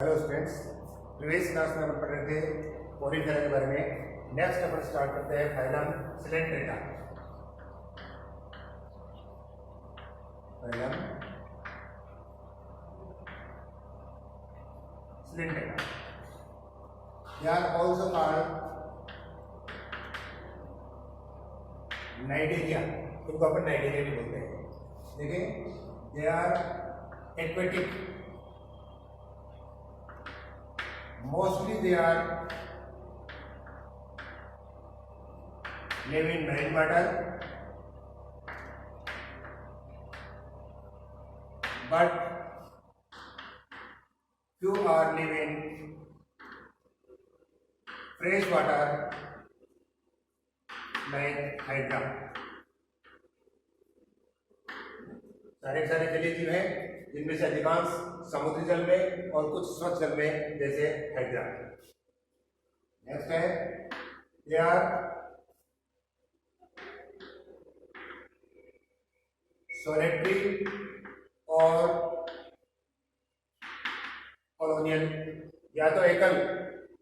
Hello students, previous class में अपन पढ़ रहे थे पॉलीफेरा के बारे में। नेक्स्ट अपन स्टार्ट करते हैं phylum coelenterata. Phylum coelenterata, they are also called cnidaria. इनको अपन नाइडेरिया भी बोलते हैं। देखिए, they are aquatic, mostly they are live in marine water, but few are live in fresh water like hydra। सारे जलीय जीव हैं, जिनमें से अधिकांश समुद्री जल में और कुछ स्वच्छ जल में, जैसे हाइड्रा। नेक्स्ट है, दे आर सोलेटरी और कॉलोनियल। या तो एकल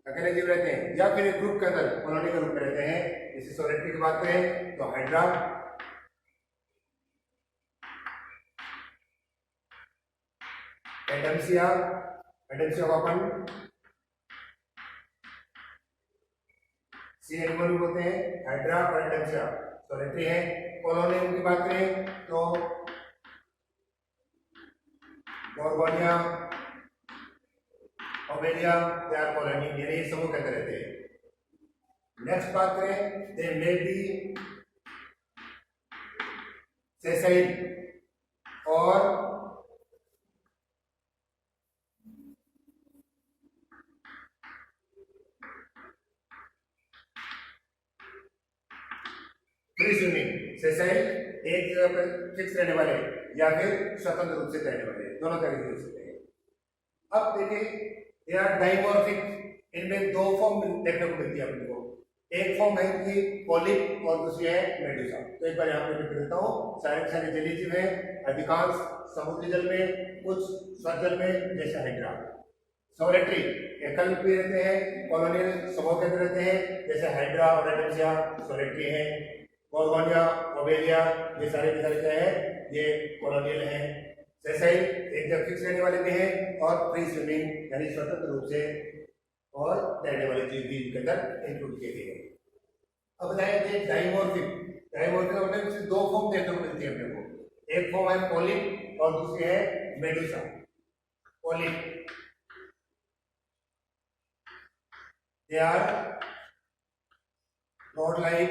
अकेले जीव रहते हैं या फिर एक ग्रुप के अंदर कॉलोनी के रूप में रहते हैं। जैसे सोलेटरी की बात करें तो हाइड्रा, एडम्सिया को अपन सी एनिमल भी बोलते हैं। हाइड्रा और एडम्सिया सोलेटरी है। कॉलोनियल की बात करें तो Gorgonia, Obelia, they are colony, यानी समूह के अंदर रहते हैं। नेक्स्ट बात करें, दे मे बी सेसाइल और फ्री स्विमिंग। सेसाइल एक जगह पर फिक्स रहने वाले या फिर स्वतंत्र रूप से तैरने वाले, दोनों तरीके हो सकते हैं। अब देखिए, दे आर डाइमॉर्फिक। इनमें दो फॉर्म देखने को मिलती है अपने को। एक फॉर्म है कि पॉलिप और दूसरी है मेडुसा। तो एक बार यहाँ पे लिख देता हूँ। सारे जलीय जीव हैं, अधिकांश समुद्री जल में, कुछ स्वच्छ जल में, जैसे हाइड्रा। सोलेटरी एकल भी रहते हैं, कॉलोनियल समूह के अंदर रहते हैं, जैसे हाइड्रा और एडम्सिया सोलेटरी हैं। गोरगोनिया, ओबेलिया, ये सारे के सारे क्या है, ये कॉलोनियल हैं। सेसाइल एक जगह फिक्स रहने वाले भी हैं और फ्री स्विमिंग यानी स्वतंत्र रूप से और तैरने वाले जीव भी इनके अंदर इंक्लूड किए गए हैं। अब बताएं डाइमॉर्फिक मतलब दो फॉर्म देखने को मिलती है अपने को। एक फॉर्म है पॉलिप और दूसरी है medusa. Polyp, they are rod like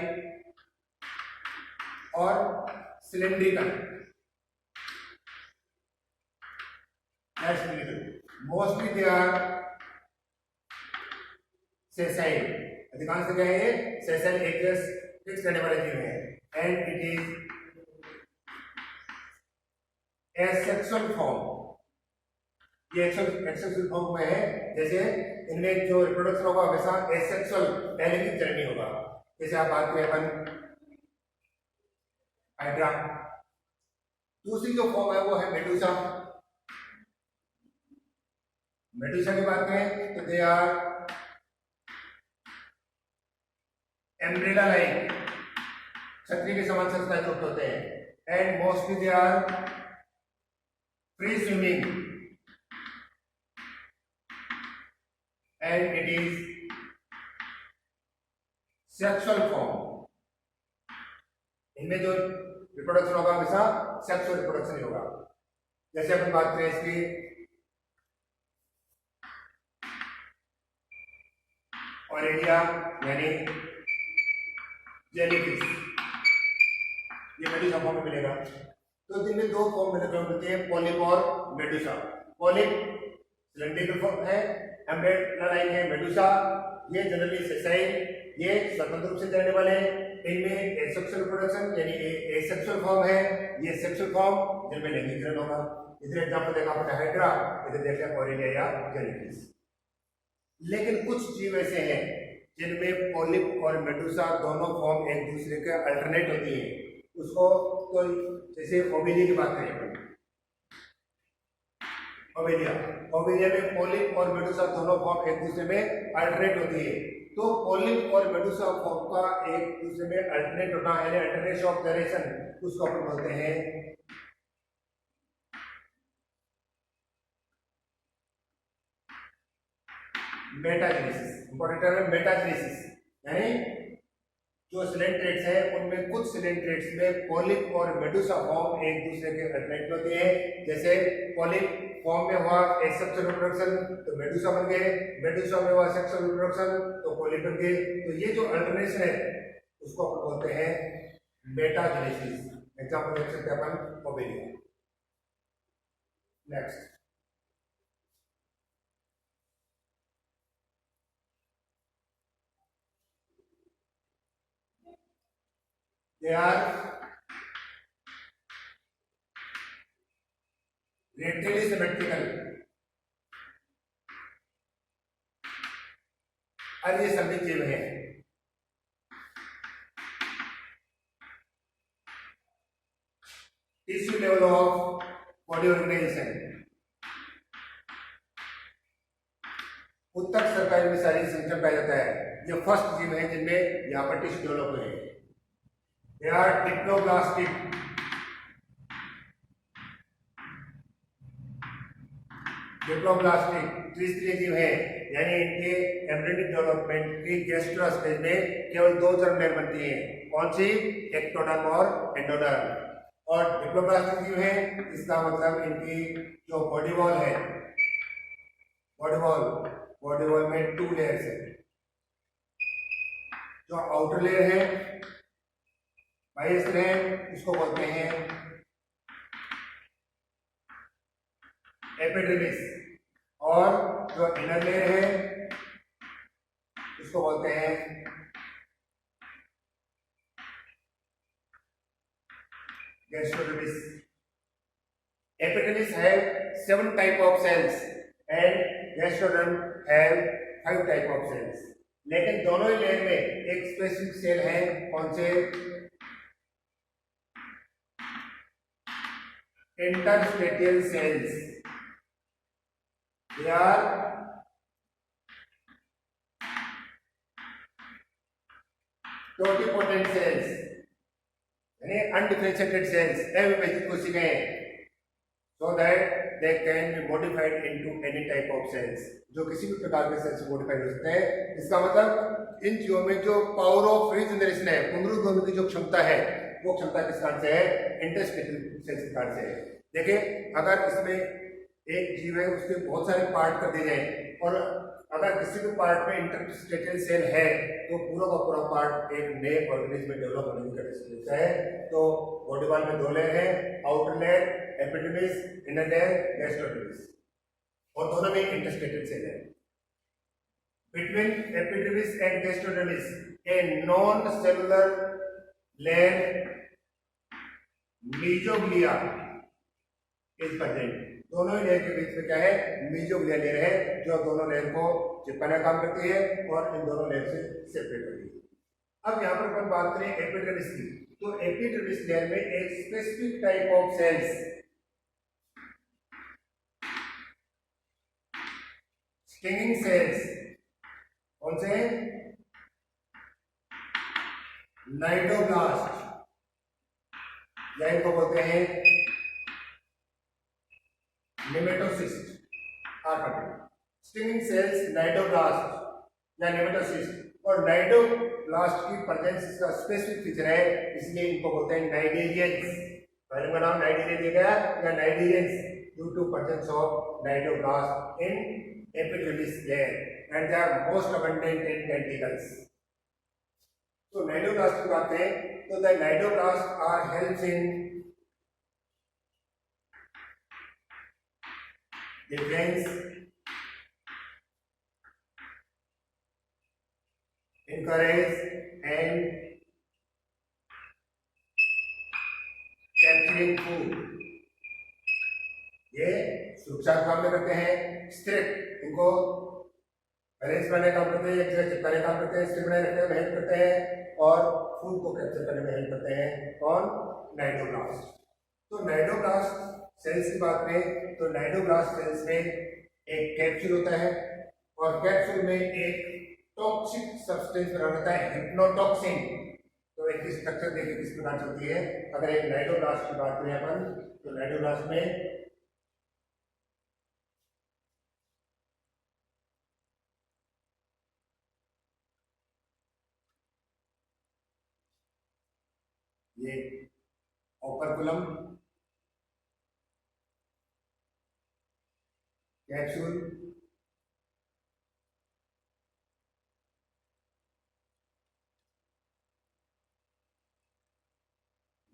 और cylindrical. Mostly they are sessile. अधिकांश जगह है ये सेसाइल, एक जगह फिक्स करने वाले जीव है। And it is asexual form. ये एक्सेक्सुअल फॉर्म में है। जैसे इनमें जो रिप्रोडक्शन होगा हमेशा एसेक्सुअल, पहले की जर्नी होगा। जैसे आप बात करें अपन हाइड्रा। दूसरी जो फॉर्म है वो है मेडुसा। मेडुसा की बात करें तो दे आर एम्ब्रेला लाइक, छतरी के समान संरचना युक्त होते हैं। And mostly they are free swimming and it is sexual form. इनमें जो रिप्रोडक्शन होगा हमेशा सेक्सुअल रिप्रोडक्शन ही होगा। जैसे अपन बात करें इसकी ऑरेलिया यानी जेलीफिश, ये मेडुसा फॉर्म में मिलेगा। तो इनमें दो फॉर्म मिलते हैं, पॉलिप और मेडुसा। पॉलिप सिलेंड्रिकल फॉर्म है, एम्ब्रेला लाइक है। मेडुसा ये जनरली सेसाइल, ये स्वतंत्र रूप से तैरने वाले हैं। इनमें एसेक्सुअल रिप्रोडक्शन यानी एसेक्सुअल फॉर्म है, ये सेक्सुअल फॉर्म जिनमें लैंगिकरण होगा। इधर एग्जांपल देखा आपने हाइड्रा, इधर देख लिया ऑरेलिया या जेलीफिश। लेकिन कुछ जीव ऐसे हैं जिनमें पॉलिप और मेडुसा दोनों फॉर्म एक दूसरे के अल्टरनेट होती है। उसको तो जैसे ओबेलिया की बात करें, ओवेरिया। ओवेरिया में पोलिप और मेडुसा दोनों फॉर्म एक दूसरे में अल्टरनेट होती है। तो पोलिप और मेडुसा फॉर्म का एक दूसरे में अल्टरनेट होना यानी अल्टरनेशन ऑफ जनरेशन, उसको अपन बोलते हैं मेटाजेनेसिस। इंपॉर्टेंट टर्म है मेटाजेनेसिस, यानी जो सिलेंट्रेट्स है उनमें कुछ सिलेंट्रेट्स में पोलिप और मेडुसा फॉर्म एक दूसरे के अल्टरनेट होते हैं। जैसे पोलिप फॉर्म में हुआ एसेक्सुअल रिप्रोडक्शन तो मेडुसा बन गए, मेडुसा में हुआ सेक्सुअल रिप्रोडक्शन तो पोलिप बन गए। तो ये जो अल्टरनेशन है उसको अपन बोलते हैं मेटाजेनेसिस। एग्जांपल देख सकते हैं अपन ओवेरिया। Next, they are laterally symmetrical। और ये सभी जीव है। Tissue level of body organisation, उत्तक सरकारी में सारी सिस्टम पाया जाता है। ये फर्स्ट जीव है जिनमें यहाँ पर टिश्यू डेवलप हुए हैं। They are diploblastic। डिप्लोब्लास्टिक त्रिस्तरीय जीव है, यानी इनके एम्ब्रियोनिक डेवलपमेंट की गैस्ट्रो स्टेज में केवल दो जर्म लेयर बनती है। कौन सी? एक्टोडर्म और एंडोडर्म। और डिप्लोब्लास्टिक जीव है, इसका मतलब इनकी जो बॉडी वॉल है, बॉडी वॉल में टू लेयर्स है। जो आउटर लेयर है बाह्य है उसको बोलते हैं एपिडर्मिस, और जो इनर लेयर है उसको बोलते हैं gastrodermis. Epidermis have 7 type of cells and gastroderm have 5 type of cells. लेकिन दोनों ही लेयर में एक स्पेसिफिक सेल है, कौन से? Interstitial cells. They are totipotent cells, यानी अनडिफरेंशिएटेड सेल्स, अविभाजित कोशिकाएं, so that they can be modified into any type of cells, जो किसी भी प्रकार के सेल्स मॉडिफाइड हो सकते हैं। इसका मतलब इन जीवों में जो पावर ऑफ रीजनरेशन है, पुनरुत्पादन की जो क्षमता है, वो क्षमता किस कारण से है? इंटरस्टेटियल सेल्स के कारण से है। देखिए, अगर इसमें एक जीव है उसके बहुत सारे पार्ट कर दिए जाए, और अगर किसी भी पार्ट में इंटरस्टेटियल सेल है तो पूरा का पूरा पार्ट एक नए ऑर्गेनिज्म में डेवलप होने की कैपेसिटी है। तो बॉडी वॉल में दो लेयर है, outer layer epidermis, inner layer gastrodermis, और दोनों में इंटरस्टेटियल सेल है। Between epidermis and gastrodermis a non cellular layer mesoglea is present. दोनों ही लेयर के बीच में क्या है? मीजोग्लिया लेयर है, जो दोनों लेयर को चिपकाने का काम करती है और इन दोनों लेयर से सेपरेट करती है। अब यहाँ पर अपन बात करें एपिडर्मिस की, तो एपिडर्मिस लेयर में एक specific type of cells, stinging cells, कौन से? नाइडोब्लास्ट, या इनको बोलते हैं नेमेटोसिस्ट। स्टिंगिंग सेल्स नाइडोब्लास्ट या नेमेटोसिस्ट, और नाइडोब्लास्ट की प्रेजेंस इसका स्पेसिफिक फीचर है, इसलिए इनको बोलते हैं नाइडेरियंस। पहले का नाम नाइडेरियन दिया गया या cnidarians due to presence of cnidoblast in epidermis layer and they are most abundant in tentacles. तो नाइडोब्लास्ट की बात है तो the cnidoblast are helps in defense, encourage and capturing food। ये सुरक्षा का काम करते हैं, स्ट्रिक्ट इनको बैलेंस बनाने का काम करते हैं, एक जगह चिपकाने का काम करते हैं, स्ट्रिक्ट बनाए रखने में हेल्प करते हैं, और फूड को कैप्चर करने में हेल्प करते हैं। कौन? नाइडोब्लास्ट। तो नाइडोब्लास्ट सेल्स की बात करें तो नाइडोब्लास्ट सेल्स में एक कैप्सूल होता है और कैप्सूल में एक टॉक्सिक सब्सटेंस बना रहता है हिप्नोटॉक्सिन। तो एक स्ट्रक्चर देखिए किस प्रकार से होती है। अगर एक नाइडोब्लास्ट की बात करें अपन तो नाइडोब्लास्ट में ये ओपर्कुलम, कैप्सूल,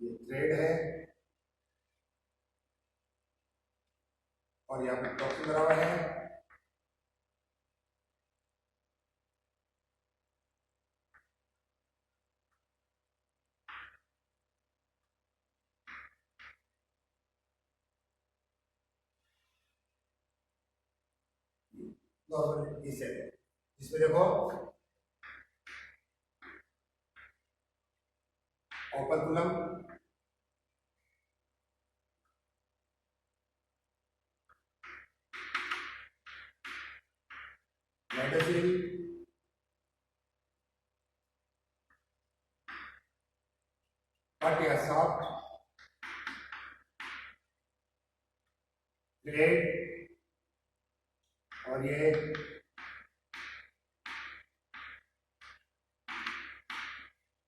ये थ्रेड है और यहाँ पर टॉक्सिन भरा हुआ है। नॉर्मल इस सेल है जिसमें देखो ओपर्कुलम, नाइट्रोजन, पार्टिया सॉफ्ट, ग्रेड और ये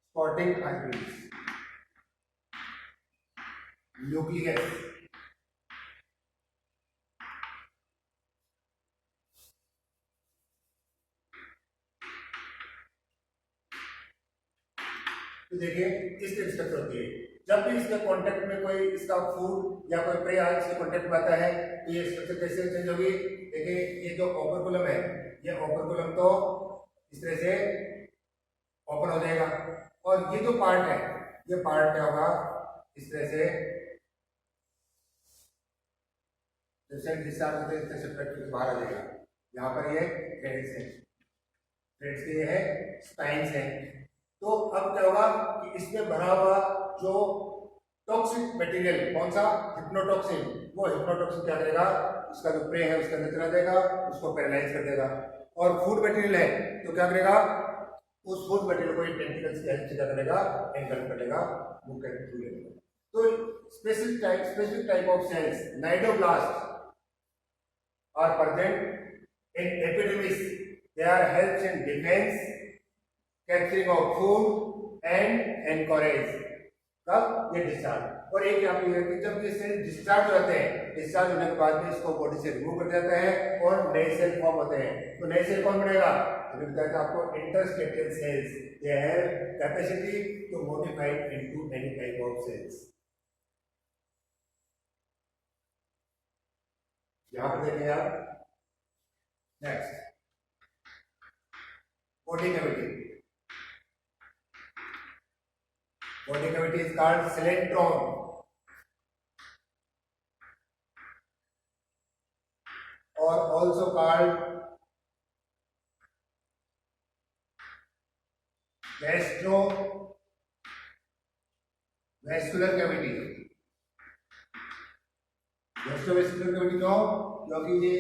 स्पॉटिंग फाइब्रिल्स, न्यूक्लियस। तो देखिए इस तरह स्ट्रक्चर होती है। जब भी इसके कांटेक्ट में कोई इसका फूड या कोई प्रे इसके कांटेक्ट में आता है तो ये स्ट्रक्चर कैसे चेंज होगी। देखिए ये जो ओपर्कुलम है ये ओपर्कुलम तो इस तरह से ओपन हो जाएगा और ये जो पार्ट है ये पार्ट क्या होगा इस तरह से जैसे डिस्चार्ज होते हैं इस तरह से प्रैक्टिस बाहर आ जाएगा। यहाँ पर ये थ्रेड्स है, थ्रेड्स के ये है स्पाइन्स है। तो अब क्या होगा कि इसमें भरा हुआ जो टॉक्सिक मटेरियल कौन सा हिप्नोटॉक्सिन, वो हिप्नोटॉक्सिन क्या करेगा उसका जो प्रे है उसके अंदर चला जाएगा, उसको पैरालाइज कर देगा। और फूड मटेरियल है तो क्या करेगा उस फूड मटेरियल को टेंटिकल्स की हेल्प से क्या करेगा एंगल कर लेगा, मूव करके छू लेगा। तो specific type of cells cnidoblast are present in epidermis. They are helps in defense, capturing of food and encourage कब ये डिस्चार्ज। और एक यहाँ पे कि जब ये सेल डिस्चार्ज होते हैं डिस्चार्ज होने के बाद में इसको बॉडी से रिमूव कर देता है और नए सेल फॉर्म होते हैं। तो नए सेल कौन बनेगा तो बताया था आपको interstitial cells, they have capacity to modify into any type of cells. यहाँ पर देखेंगे आप next body cavity. Body cavity is called coelentron or also called gastrovascular cavity. Gastrovascular cavity क्यों क्योंकि ये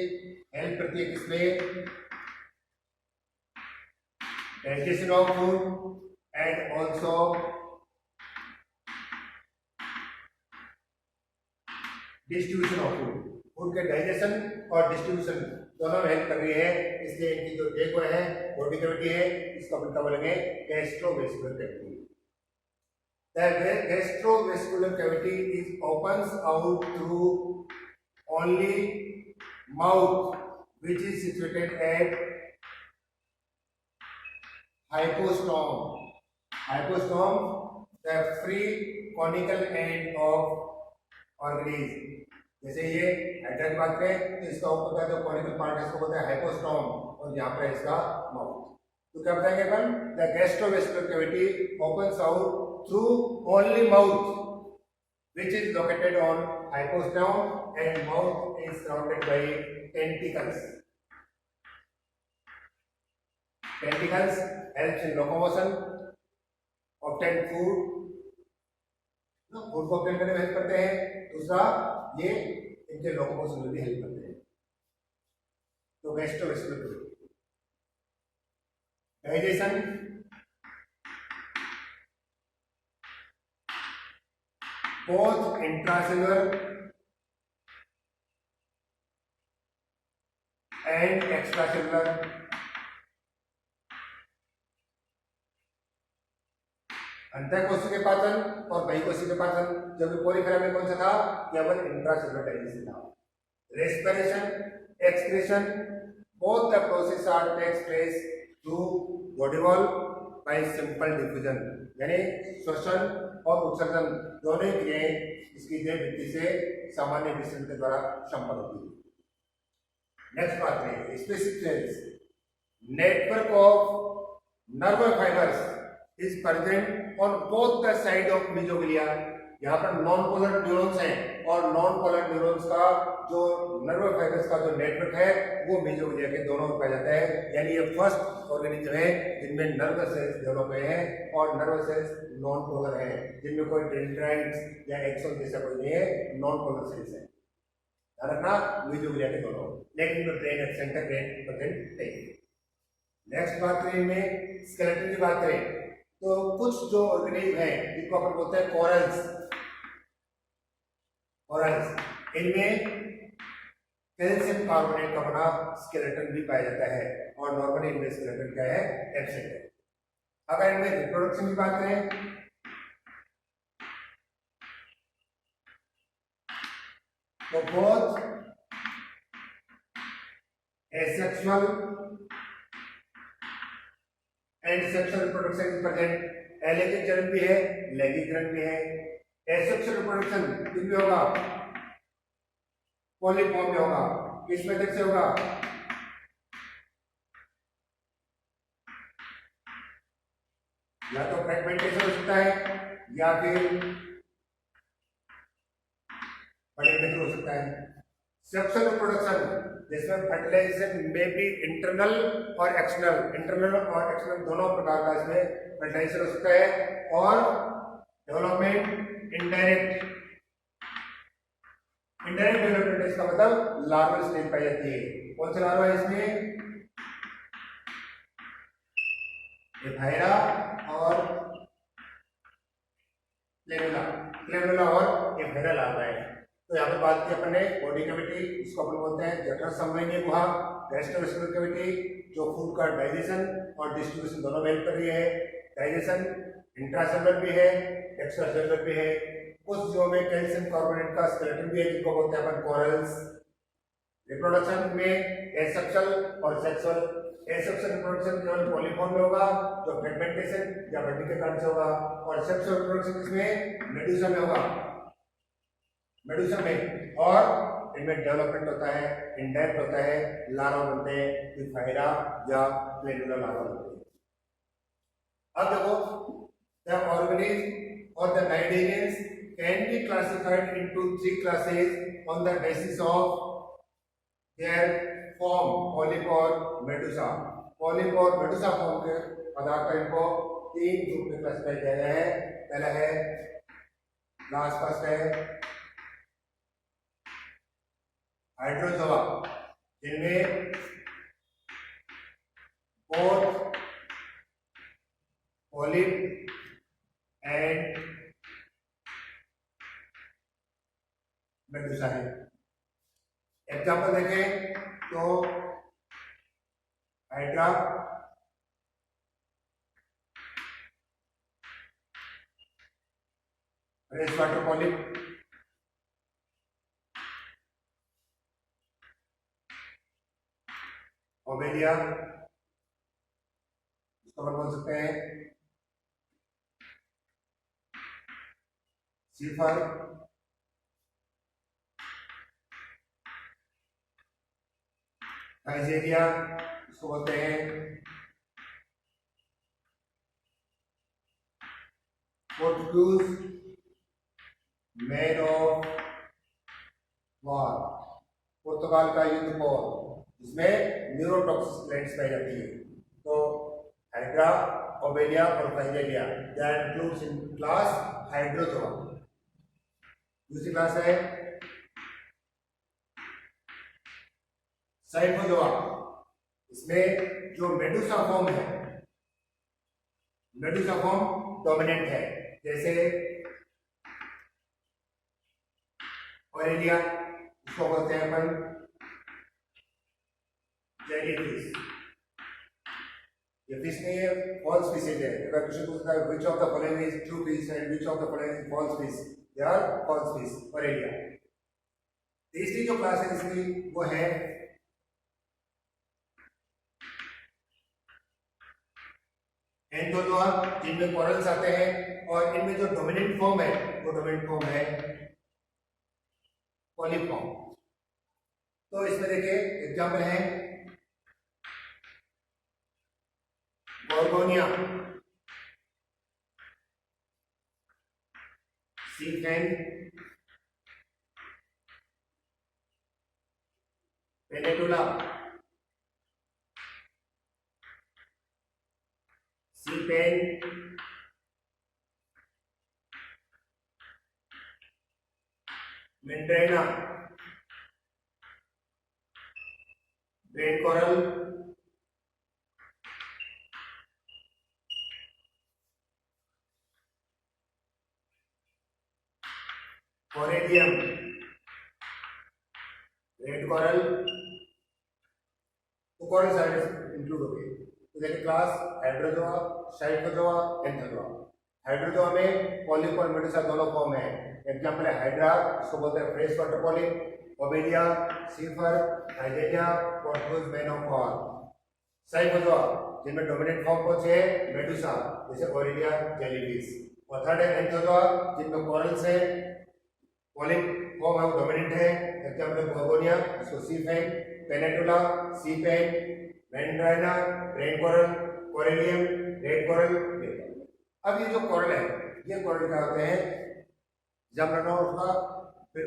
हेल्प करती है किसमें digestion of food and also distribution of food. Food के डाइजेशन और डिस्ट्रीब्यूशन दोनों में हेल्प कर रही है, इसलिए इनकी जो एक वो है बॉडी कैविटी है इसको अपन क्या बोलेंगे gastrovascular cavity. The gastrovascular cavity is opens out through only mouth which is situated at hypostome. Hypostome, the free conical end of organism. जैसे ये हाइड्रा की बात करें तो इसका ऊपर का जो कॉनिकल पार्ट है इसको बोलते हैं हाइपोस्टोम और यहाँ पर इसका माउथ। तो क्या बताएंगे upon the gastrovascular cavity opens out through only mouth which is located on hypostome and mouth is surrounded by tentacles. Tentacles helps in locomotion, obtain food food को ऑब्टेन करने में हेल्प करते हैं। दूसरा, ये इनके लोकोमोशन में भी हेल्प करते हैं। तो gastrovascular digestion, both intracellular and extracellular अंतःकोशिकीय पाचन और बहिकोशिकीय पाचन, जब कोलिफेरा में कौन सा था, केवल इंट्रासेलुलर डाइजेशन था। Respiration, excretion, both the process are takes place through body wall by simple diffusion, यानी श्वसन और उत्सर्जन दोनों क्रियाएं इसकी देह भित्ति से सामान्य विसरण के द्वारा संपन्न होती है। नेक्स्ट बात है specific sales. Network of nerve fibres is present on both the side of mesoglea. यहाँ पर नॉन पोलर न्यूरॉन्स हैं और नॉन पोलर न्यूरॉन्स का जो नर्व फाइबर्स का जो नेटवर्क है वो मेसोग्लिया के दोनों ओर पाया जाता है। यानी ये फर्स्ट ऑर्गेनिज्म है जिनमें नर्व सेल्स डेवलप हुए हैं और नर्व सेल्स नॉन पोलर हैं, जिनमें कोई डेंड्राइट्स या एक्सोन जैसा कोई नहीं है, नॉन पोलर सेल्स है। ध्यान रखना, मेसोग्लिया के दोनों, लेकिन ब्रेन सेंटर ब्रेन प्रेजेंट नहीं। नेक्स्ट बात करें में स्केलेटन की बात करें तो कुछ जो ऑर्गेनिज्म है जिनको अपन बोलते हैं कोरल्स, इनमें कैल्शियम कार्बोनेट का बना स्केलेटन भी पाया जाता है और नॉर्मली इनमें स्केलेटन क्या है, एब्सेंट है। अगर इनमें रिप्रोडक्शन की बात करें तो both asexual and sexual reproduction is present. एलैंगिक जनन भी है, लैंगिक जनन भी है। एसेक्सुअल रिप्रोडक्शन किसमें होगा, पॉलीफॉर्म में होगा। किस मेथड से होगा, या तो फ्रेगमेंटेशन हो सकता है या फिर बड़े मेथड हो सकता है। सेक्सुअल रिप्रोडक्शन जिसमें फर्टिलाइजेशन में भी इंटरनल और एक्सटर्नल दोनों प्रकार का इसमें फर्टिलाइजेशन हो सकता है। और डेवलपमेंट इनडायरेक्ट डेवलपमेंट इसका मतलब लार्वल स्टेज पाई जाती है। कौन सा लार्वा है इसमें, एफाइरा और क्लेनुला और एफाइरा लार्वा है। तो यहाँ पर बात की अपन ने बॉडी कैविटी, इसको अपन बोलते हैं जठर संवहनीय गुहा। गैस्ट्रोवेस्कुलर कैविटी जो फूड का डाइजेशन और डिस्ट्रीब्यूशन दोनों में हेल्प कर रही है। डाइजेशन इंट्रासेलुलर भी है, एक्स्ट्रासेलुलर भी है। कुछ जो में कैल्शियम कार्बोनेट का स्केलेटन भी है जिनको बोलते हैं अपन कोरल्स। रिप्रोडक्शन में एसेक्सुअल और सेक्सुअल। एसेक्सुअल रिप्रोडक्शन केवल पॉलीफॉर्म में होगा जो फ्रेगमेंटेशन या बंडिंग के कारण से होगा, और सेक्सुअल रिप्रोडक्शन इसमें मेडुसा में होगा, मेडुसा में। और इनमें डेवलपमेंट होता है, इंडायरेक्ट होता है, लार्वा बनते हैं, एफाइरा या क्लेनुला लार्वा बनते हैं। अब देखो द ऑर्गेनिज्म और the cnidarians can be classified into three classes on the basis of their form, polyp और medusa। polyp और medusa फॉर्म के आधार पर इनको तीन ग्रुप में क्लासिफाई किया गया है। पहला है लास्ट फर्स्ट है हाइड्रोजोआ, जिनमें बोथ polyp एंड मेडुसा है। एग्जाम्पल देखें तो hydra, fresh water polyp, Obelia, इसको अपन बोल सकते हैं सीफर, नाइजीरिया, इसको बोलते हैं पोर्टुगीज मैन ऑफ वॉर, पुर्तगाल का युद्ध पोर, जिसमें न्यूरोटॉक्सिक प्लांट्स पाई जाती है। तो हाइड्रा, ओबेलिया और Filaria they are includes in class Hydrozoa. दूसरी क्लास है साइफोजोआ। इसमें जो मेडुसा फॉर्म है, मेडुसा फॉर्म डोमिनेंट है, जैसे ऑरेलिया, उसको बोलते हैं अपन जेलीफिश। ये फिश नहीं है, फॉल्स फिशेज है। अगर क्वेश्चन पूछता है which of the following is true fish and which of the following is false fish, they are false fish, Aurelia. तीसरी जो क्लास है इसकी वो है एंथोजोआ, जिनमें कॉरल्स आते हैं, और इनमें जो डोमिनेंट फॉर्म है वो डोमिनेंट फॉर्म है पॉलीफॉर्म। तो इसमें देखिए एग्जाम्पल है Gorgonia, sea fan, Pennatula, sea pen, Meandrina, brain coral, Corallium, red coral. तो कौन सा इंक्लूड हो गए? तो देखिए class Hydrozoa, Scyphozoa, Anthozoa. Hydrozoa में पॉलिप और मेडुसा दोनों फॉर्म है। एग्जाम्पल है हाइड्रा, इसको बोलते हैं फ्रेश वाटर पॉलिप, ओबेलिया, सीफर, हाइडेरिया, पोर्टुगस, मैनोफॉर। साइफोजोआ जिनमें डोमिनेंट फॉर्म कौन से है? मेडुसा, जैसे ओरेलिया, जेलीफिश। और थर्ड है एंथोजोआ, जिनमें कॉरल्स है, पॉलिप फॉर्म है वो डोमिनेंट है। एग्जाम्पल गोर्गोनिया, इसको sea fan, Pennatula, sea pen, Meandrina, brain coral, Corallium, red coral. अब ये जो कोरल है, ये कोरल क्या होते हैं? जब उसका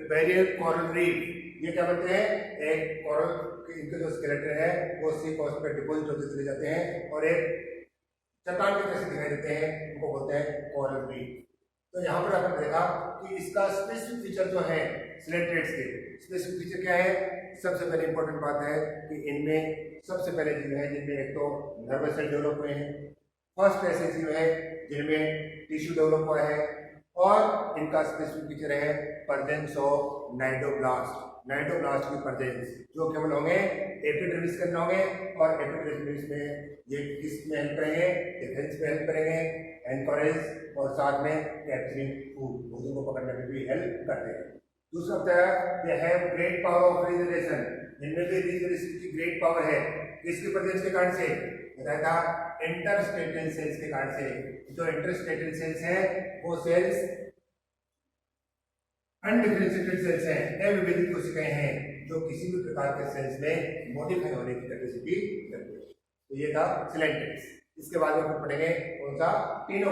बैरियर कोरल रीफ, ये क्या बनते हैं? एक कोरल इनके जो स्केलेटन है वो सी कोस्ट पे डिपोजिट होते चले जाते हैं और एक चट्टान के जैसे दिखाई देते हैं, उनको बोलते हैं कोरल रीफ। तो यहाँ पर आपने देखा कि इसका स्पेसिफिक फीचर जो है सिलेंट्रेट्स के, स्पेसिफिक फीचर क्या है? सबसे पहले इंपॉर्टेंट बात है कि इनमें सबसे पहले जीव है जिनमें एक तो नर्वस सेल डेवलप हुए हैं, फर्स्ट ऐसे जीव है जिनमें टिश्यू डेवलप हुआ है, और इनका स्पेसिफिक फीचर है प्रेजेंस ऑफ नाइडोब्लास्ट। नाइडोब्लास्ट की प्रेजेंस जो केवल होंगे एपिडर्मिस के अंदर होंगे, और एपिडर्मिस में ये किस में हेल्प करेंगे? डिफेंस में हेल्प करेंगे, एनकरेज, और साथ में कैप्चरिंग फूड, भोजन को पकड़ने में भी हेल्प करते हैं। दूसरा होता है they have great power of regeneration, इनमें भी रिजनरेशन की ग्रेट पावर है। किसकी प्रेजेंस के कारण से? बताया था इंटरस्टेटल सेल्स के कारण से। जो इंटरस्टेटल सेल्स हैं वो सेल्स अनडिफरेंशिएटेड सेल्स हैं, अविभाजित कोशिकाएं हैं, जो किसी भी प्रकार के सेल्स में मॉडिफाई होने की कैपेसिटी रखते हैं। तो ये था सिलेंट्रेट्स। इसके बाद में पढ़ेंगे कौन सा?